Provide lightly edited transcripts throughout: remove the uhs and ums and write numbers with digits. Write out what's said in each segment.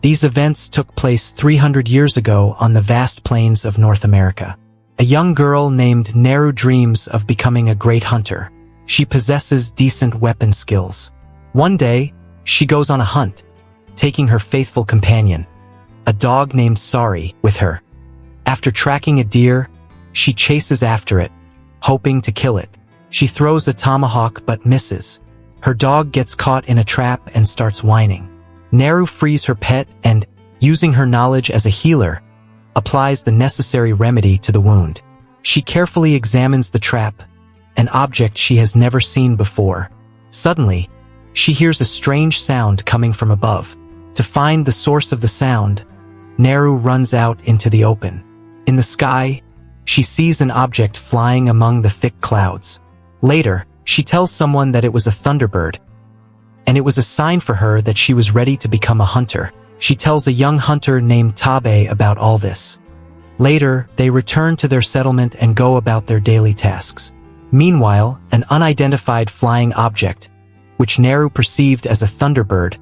These events took place 300 years ago on the vast plains of North America. A young girl named Naru dreams of becoming a great hunter. She possesses decent weapon skills. One day, she goes on a hunt, taking her faithful companion, a dog named Sari, with her. After tracking a deer, she chases after it, hoping to kill it. She throws a tomahawk but misses. Her dog gets caught in a trap and starts whining. Naru frees her pet and, using her knowledge as a healer, applies the necessary remedy to the wound. She carefully examines the trap, an object she has never seen before. Suddenly, she hears a strange sound coming from above. To find the source of the sound, Naru runs out into the open. In the sky, she sees an object flying among the thick clouds. Later, she tells someone that it was a thunderbird, and it was a sign for her that she was ready to become a hunter. She tells a young hunter named Tabe about all this. Later, they return to their settlement and go about their daily tasks. Meanwhile, an unidentified flying object, which Naru perceived as a thunderbird,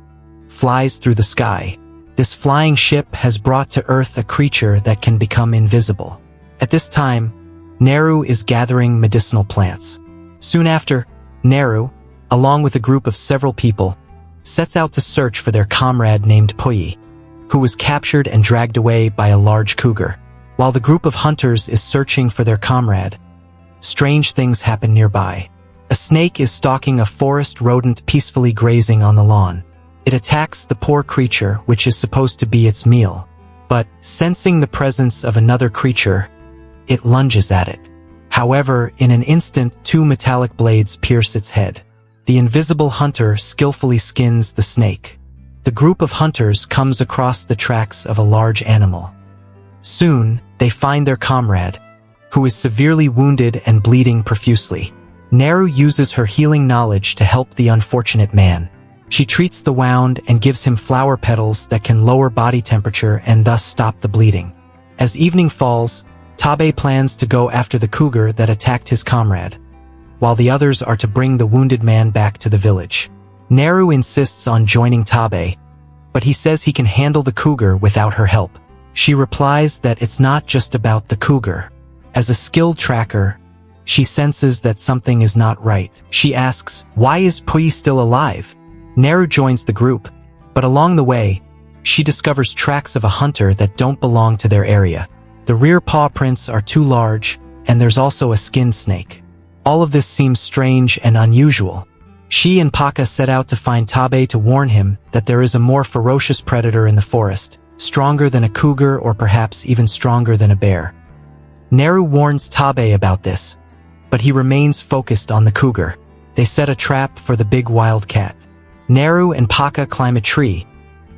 flies through the sky. This flying ship has brought to Earth a creature that can become invisible. At this time, Naru is gathering medicinal plants. Soon after, Naru, along with a group of several people, sets out to search for their comrade named Poi, who was captured and dragged away by a large cougar. While the group of hunters is searching for their comrade, strange things happen nearby. A snake is stalking a forest rodent peacefully grazing on the lawn. It attacks the poor creature, which is supposed to be its meal. But, sensing the presence of another creature, it lunges at it. However, in an instant, two metallic blades pierce its head. The invisible hunter skillfully skins the snake. The group of hunters comes across the tracks of a large animal. Soon, they find their comrade, who is severely wounded and bleeding profusely. Naru uses her healing knowledge to help the unfortunate man. She treats the wound and gives him flower petals that can lower body temperature and thus stop the bleeding. As evening falls, Tabe plans to go after the cougar that attacked his comrade, while the others are to bring the wounded man back to the village. Naru insists on joining Tabe, but he says he can handle the cougar without her help. She replies that it's not just about the cougar. As a skilled tracker, she senses that something is not right. She asks, "Why is Pui still alive?" Naru joins the group, but along the way, she discovers tracks of a hunter that don't belong to their area. The rear paw prints are too large, and there's also a skinned snake. All of this seems strange and unusual. She and Paka set out to find Tabe to warn him that there is a more ferocious predator in the forest, stronger than a cougar or perhaps even stronger than a bear. Naru warns Tabe about this, but he remains focused on the cougar. They set a trap for the big wild cat. Naru and Paka climb a tree,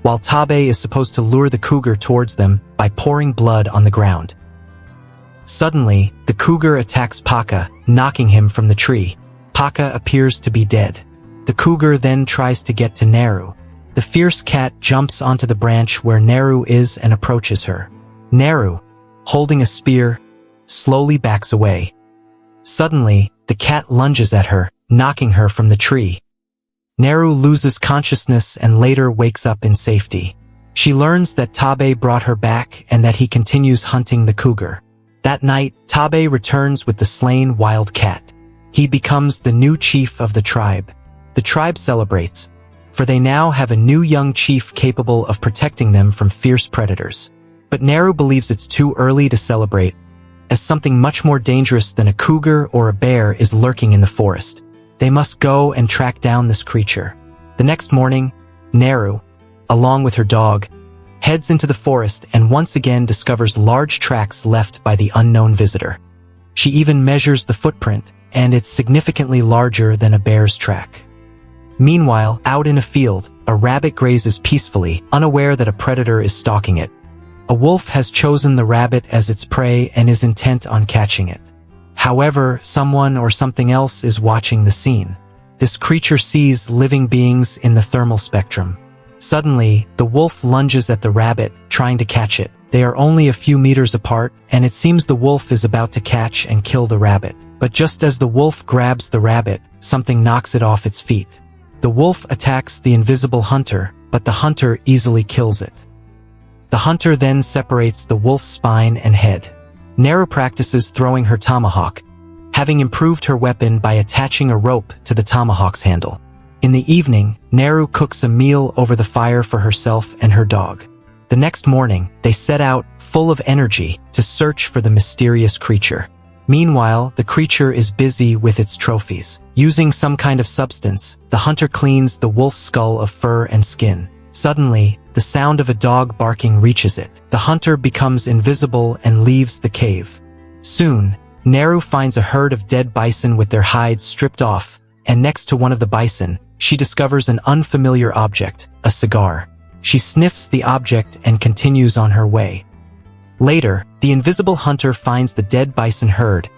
while Tabe is supposed to lure the cougar towards them by pouring blood on the ground. Suddenly, the cougar attacks Paka, knocking him from the tree. Paka appears to be dead. The cougar then tries to get to Naru. The fierce cat jumps onto the branch where Naru is and approaches her. Naru, holding a spear, slowly backs away. Suddenly, the cat lunges at her, knocking her from the tree. Naru loses consciousness and later wakes up in safety. She learns that Tabe brought her back and that he continues hunting the cougar. That night, Tabe returns with the slain wild cat. He becomes the new chief of the tribe. The tribe celebrates, for they now have a new young chief capable of protecting them from fierce predators. But Naru believes it's too early to celebrate, as something much more dangerous than a cougar or a bear is lurking in the forest. They must go and track down this creature. The next morning, Naru, along with her dog, heads into the forest and once again discovers large tracks left by the unknown visitor. She even measures the footprint, and it's significantly larger than a bear's track. Meanwhile, out in a field, a rabbit grazes peacefully, unaware that a predator is stalking it. A wolf has chosen the rabbit as its prey and is intent on catching it. However, someone or something else is watching the scene. This creature sees living beings in the thermal spectrum. Suddenly, the wolf lunges at the rabbit, trying to catch it. They are only a few meters apart, and it seems the wolf is about to catch and kill the rabbit. But just as the wolf grabs the rabbit, something knocks it off its feet. The wolf attacks the invisible hunter, but the hunter easily kills it. The hunter then separates the wolf's spine and head. Naru practices throwing her tomahawk, having improved her weapon by attaching a rope to the tomahawk's handle. In the evening, Naru cooks a meal over the fire for herself and her dog. The next morning, they set out, full of energy, to search for the mysterious creature. Meanwhile, the creature is busy with its trophies. Using some kind of substance, the hunter cleans the wolf's skull of fur and skin. Suddenly, the sound of a dog barking reaches it. The hunter becomes invisible and leaves the cave. Soon, Naru finds a herd of dead bison with their hides stripped off, and next to one of the bison, she discovers an unfamiliar object, a cigar. She sniffs the object and continues on her way. Later, the invisible hunter finds the dead bison herd,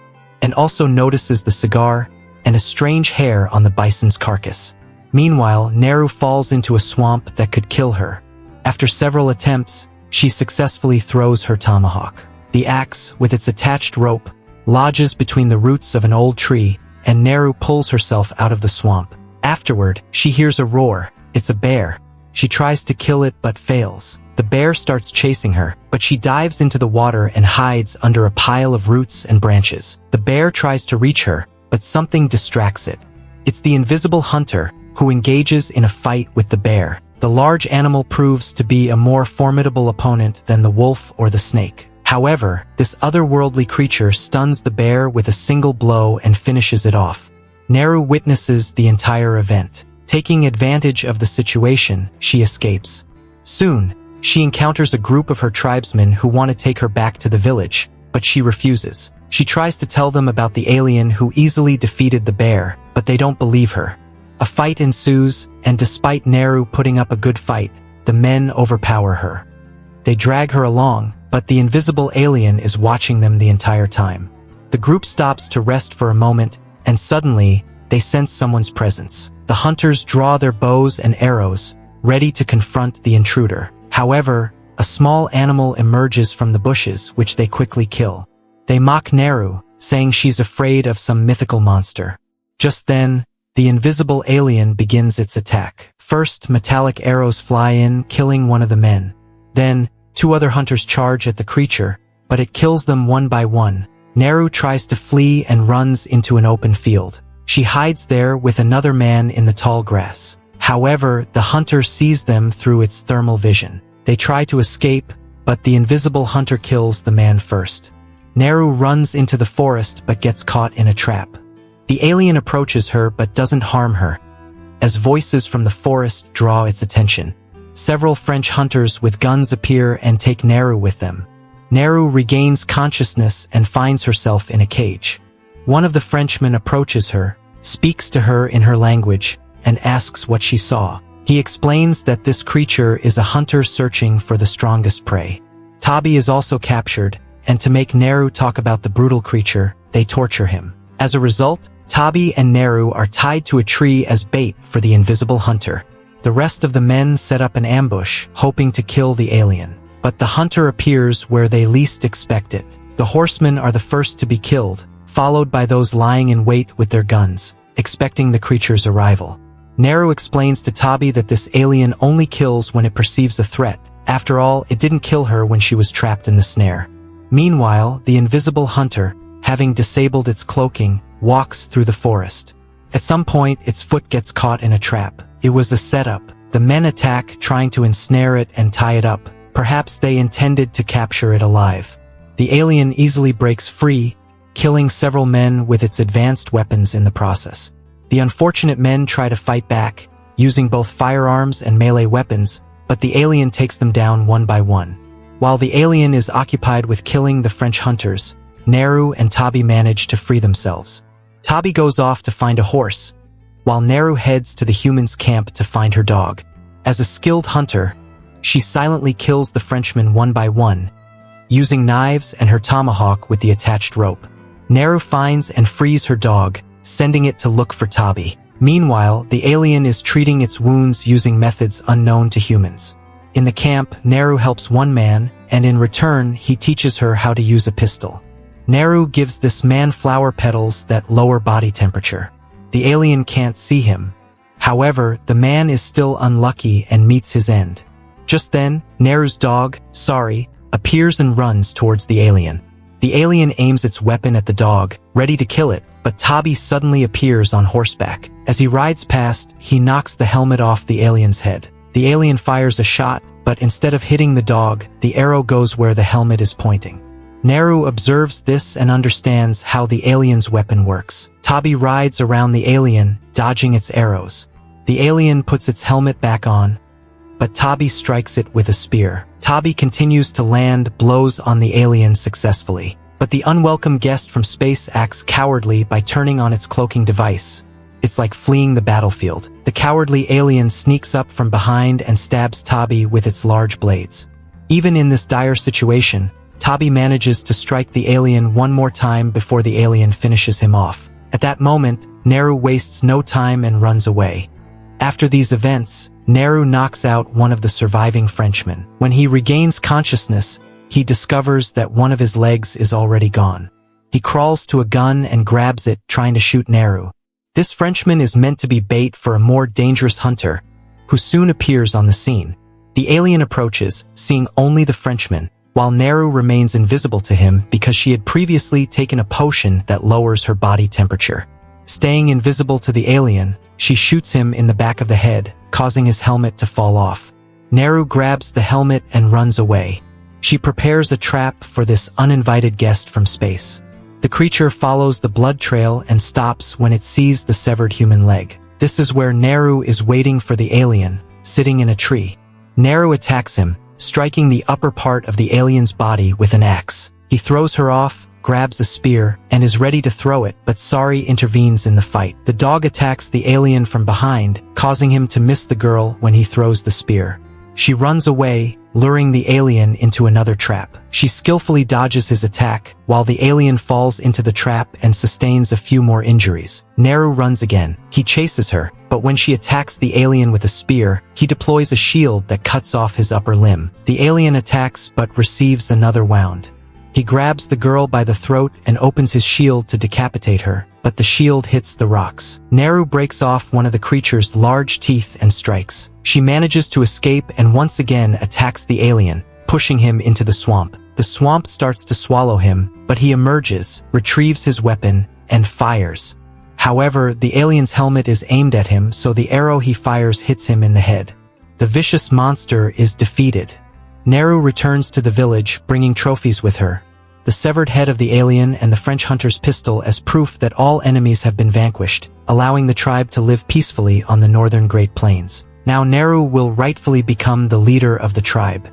and also notices the cigar and a strange hair on the bison's carcass. Meanwhile, Naru falls into a swamp that could kill her. After several attempts, she successfully throws her tomahawk. The axe, with its attached rope, lodges between the roots of an old tree, and Naru pulls herself out of the swamp. Afterward, she hears a roar. It's a bear. She tries to kill it but fails. The bear starts chasing her, but she dives into the water and hides under a pile of roots and branches. The bear tries to reach her, but something distracts it. It's the invisible hunter, who engages in a fight with the bear. The large animal proves to be a more formidable opponent than the wolf or the snake. However, this otherworldly creature stuns the bear with a single blow and finishes it off. Naru witnesses the entire event. Taking advantage of the situation, she escapes. Soon, she encounters a group of her tribesmen who want to take her back to the village, but she refuses. She tries to tell them about the alien who easily defeated the bear, but they don't believe her. A fight ensues, and despite Naru putting up a good fight, the men overpower her. They drag her along, but the invisible alien is watching them the entire time. The group stops to rest for a moment, and suddenly, they sense someone's presence. The hunters draw their bows and arrows, ready to confront the intruder. However, a small animal emerges from the bushes, which they quickly kill. They mock Naru, saying she's afraid of some mythical monster. Just then, the invisible alien begins its attack. First, metallic arrows fly in, killing one of the men. Then, two other hunters charge at the creature, but it kills them one by one. Naru tries to flee and runs into an open field. She hides there with another man in the tall grass. However, the hunter sees them through its thermal vision. They try to escape, but the invisible hunter kills the man first. Naru runs into the forest but gets caught in a trap. The alien approaches her but doesn't harm her, as voices from the forest draw its attention. Several French hunters with guns appear and take Naru with them. Naru regains consciousness and finds herself in a cage. One of the Frenchmen approaches her, speaks to her in her language, and asks what she saw. He explains that this creature is a hunter searching for the strongest prey. Tabi is also captured, and to make Naru talk about the brutal creature, they torture him. As a result, Tabi and Naru are tied to a tree as bait for the invisible hunter. The rest of the men set up an ambush, hoping to kill the alien. But the hunter appears where they least expect it. The horsemen are the first to be killed, followed by those lying in wait with their guns, expecting the creature's arrival. Naru explains to Tabi that this alien only kills when it perceives a threat. After all, it didn't kill her when she was trapped in the snare. Meanwhile, the invisible hunter, having disabled its cloaking, walks through the forest. At some point, its foot gets caught in a trap. It was a setup. The men attack, trying to ensnare it and tie it up. Perhaps they intended to capture it alive. The alien easily breaks free, killing several men with its advanced weapons in the process. The unfortunate men try to fight back, using both firearms and melee weapons, but the alien takes them down one by one. While the alien is occupied with killing the French hunters, Naru and Tabi manage to free themselves. Tabi goes off to find a horse, while Naru heads to the humans' camp to find her dog. As a skilled hunter, she silently kills the Frenchmen one by one, using knives and her tomahawk with the attached rope. Naru finds and frees her dog, sending it to look for Tabi. Meanwhile, the alien is treating its wounds using methods unknown to humans. In the camp, Naru helps one man, and in return, he teaches her how to use a pistol. Naru gives this man flower petals that lower body temperature. The alien can't see him. However, the man is still unlucky and meets his end. Just then, Naru's dog, Sari, appears and runs towards the alien. The alien aims its weapon at the dog, ready to kill it, but Tabi suddenly appears on horseback. As he rides past, he knocks the helmet off the alien's head. The alien fires a shot, but instead of hitting the dog, the arrow goes where the helmet is pointing. Naru observes this and understands how the alien's weapon works. Tabi rides around the alien, dodging its arrows. The alien puts its helmet back on, but Tabi strikes it with a spear. Tabi continues to land blows on the alien successfully, but the unwelcome guest from space acts cowardly by turning on its cloaking device. It's like fleeing the battlefield. The cowardly alien sneaks up from behind and stabs Tabi with its large blades. Even in this dire situation, Tabi manages to strike the alien one more time before the alien finishes him off. At that moment, Naru wastes no time and runs away. After these events, Naru knocks out one of the surviving Frenchmen. When he regains consciousness, he discovers that one of his legs is already gone. He crawls to a gun and grabs it, trying to shoot Naru. This Frenchman is meant to be bait for a more dangerous hunter, who soon appears on the scene. The alien approaches, seeing only the Frenchman, while Naru remains invisible to him because she had previously taken a potion that lowers her body temperature. Staying invisible to the alien, she shoots him in the back of the head, causing his helmet to fall off. Naru grabs the helmet and runs away. She prepares a trap for this uninvited guest from space. The creature follows the blood trail and stops when it sees the severed human leg. This is where Naru is waiting for the alien, sitting in a tree. Naru attacks him, striking the upper part of the alien's body with an axe. He throws her off, grabs a spear, and is ready to throw it, but Sari intervenes in the fight. The dog attacks the alien from behind, causing him to miss the girl when he throws the spear. She runs away, luring the alien into another trap. She skillfully dodges his attack, while the alien falls into the trap and sustains a few more injuries. Naru runs again. He chases her, but when she attacks the alien with a spear, he deploys a shield that cuts off his upper limb. The alien attacks but receives another wound. He grabs the girl by the throat and opens his shield to decapitate her, but the shield hits the rocks. Naru breaks off one of the creature's large teeth and strikes. She manages to escape and once again attacks the alien, pushing him into the swamp. The swamp starts to swallow him, but he emerges, retrieves his weapon, and fires. However, the alien's helmet is aimed at him, so the arrow he fires hits him in the head. The vicious monster is defeated. Naru returns to the village, bringing trophies with her. The severed head of the alien and the French hunter's pistol as proof that all enemies have been vanquished, allowing the tribe to live peacefully on the northern Great Plains. Now Naru will rightfully become the leader of the tribe.